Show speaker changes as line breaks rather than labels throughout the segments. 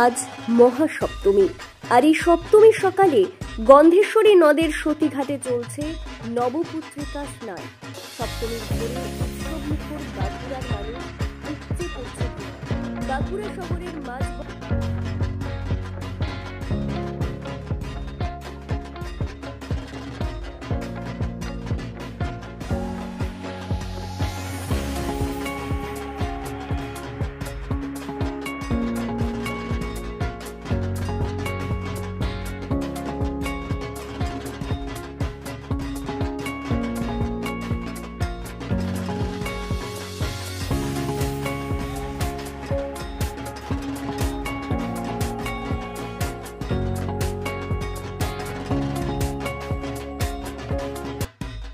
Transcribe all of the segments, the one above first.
আজ মহাসপ্তমী, আর এই সপ্তমীর সকালে গন্ধেশ্বরী নদের সতীঘাটে চলছে নবপুত্রিকা স্নান। সপ্তমীর ভোরে উৎসবমুখর বাঁকুড়ার মানুষ উপচে পড়ছে। বাঁকুড়া শহরের মাঝ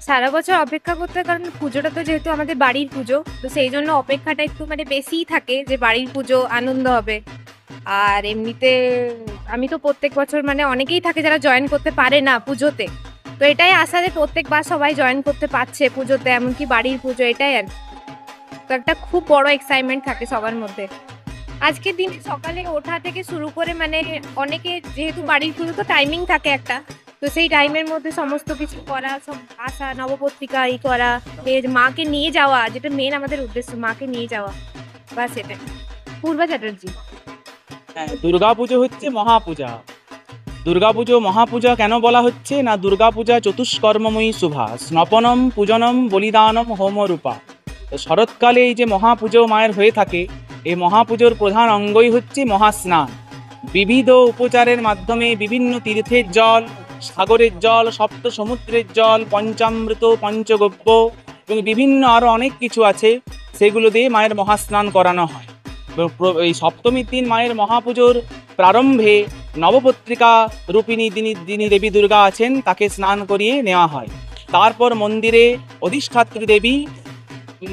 সারা বছর অপেক্ষা করতে, কারণ পুজোটা তো যেহেতু আমাদের বাড়ির পুজো, তো সেই জন্য অপেক্ষাটা একটু বেশিই থাকে যে বাড়ির পুজো আনন্দ হবে। আর এমনিতে আমি তো প্রত্যেক বছর অনেকেই থাকে যারা জয়েন করতে পারে না পুজোতে, তো এটাই আশা যে প্রত্যেকবার সবাই জয়েন করতে পারছে পুজোতে, এমনকি বাড়ির পুজো, এটাই আর তো একটা খুব বড় এক্সাইটমেন্ট থাকে সবার মধ্যে। আজকের দিনে সকালে ওঠা থেকে শুরু করে অনেকে যেহেতু বাড়ির পুজো তো টাইমিং থাকে একটা, তো সেই টাইমের মধ্যে সমস্ত কিছু করা, সব আসা, নবপত্রিকা করা, মাকে নিয়ে যাওয়া, যেটা মেন আমাদের উদ্দেশ্য, মাকে নিয়ে যাওয়া, বা সেটা। পূর্বা চ্যাটার্জি।
দুর্গাপুজো হচ্ছে মহাপূজা। দুর্গাপুজো মহাপূজা কেন বলা হচ্ছে না, দুর্গাপূজা চতুষ্কর্মময়ী শুভা, স্নপনম পূজনম বলিদানম হোমরূপা। শরৎকালে এই যে মহাপুজো মায়ের হয়ে থাকে, এই মহাপুজোর প্রধান অঙ্গই হচ্ছে মহাস্নান। বিবিধ উপচারের মাধ্যমে বিভিন্ন তীর্থের জল, সাগরের জল, সপ্ত সমুদ্রের জল, পঞ্চামৃত, পঞ্চগব্য এবং বিভিন্ন আরও অনেক কিছু আছে, সেগুলো দিয়ে মায়ের মহাস্নান করানো হয়। এই সপ্তমীর দিন মায়ের মহাপুজোর প্রারম্ভে নবপত্রিকা রূপিণী যিনি দেবী দুর্গা আছেন তাকে স্নান করিয়ে নেওয়া হয়। তারপর মন্দিরে অধিষ্ঠাত্রী দেবী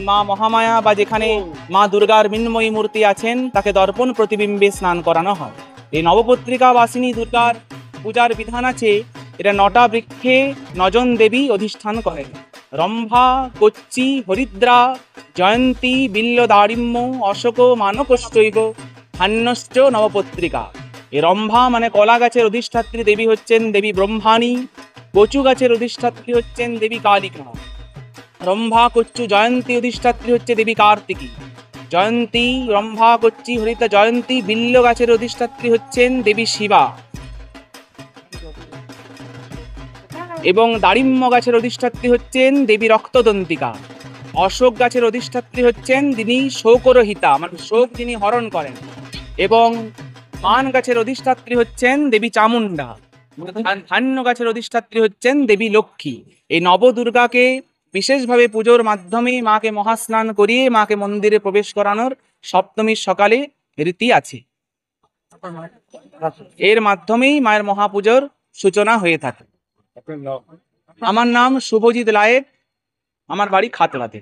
মা মহামায়া বা যেখানে মা দুর্গার মৃন্ময়ী মূর্তি আছেন তাকে দর্পণ প্রতিবিম্বে স্নান করানো হয়। এই নবপত্রিকা বাসিনী দুর্গার পূজার বিধান আছে, এটা 9টা বৃক্ষে 9 জন দেবী অধিষ্ঠান করেন: রম্ভা, কচ্চি, হরিদ্রা, জয়ন্তী, বিল্ল, দারিম্য, অশোক, মানকশ্চৈব, হান্যশ্চ নবপত্রিকা। এই রম্ভা কলা গাছের অধিষ্ঠাত্রী দেবী হচ্ছেন দেবী ব্রহ্মাণী, কচু গাছের অধিষ্ঠাত্রী হচ্ছেন দেবী কালিকা। রম্ভা, কচ্চু, জয়ন্তী অধিষ্ঠাত্রী হচ্ছে দেবী কার্তিকী। জয়ন্তী, রম্ভা, কচ্চি, হরিদ্রা, জয়ন্তী, বিল্ল গাছের অধিষ্ঠাত্রী হচ্ছেন দেবী শিবা এবং দারিম্য গাছের অধিষ্ঠাত্রী হচ্ছেন দেবী রক্তদন্তিকা। অশোক গাছের অধিষ্ঠাত্রী হচ্ছেন যিনি শোকরহিতা, শোক যিনি হরণ করেন, এবং পান গাছের অধিষ্ঠাত্রী হচ্ছেন দেবী চামুন্ডা। ধান্য গাছের অধিষ্ঠাত্রী হচ্ছেন দেবী লক্ষ্মী। এই নবদুর্গাকে বিশেষভাবে পুজোর মাধ্যমে মাকে মহাস্নান করিয়ে মাকে মন্দিরে প্রবেশ করানোর সপ্তমীর সকালে রীতি আছে। এর মাধ্যমেই মায়ের মহাপুজোর সূচনা হয়ে থাকে। আমার নাম শুভজিৎ লায়েব, আমার বাড়ি খাতড়াতে।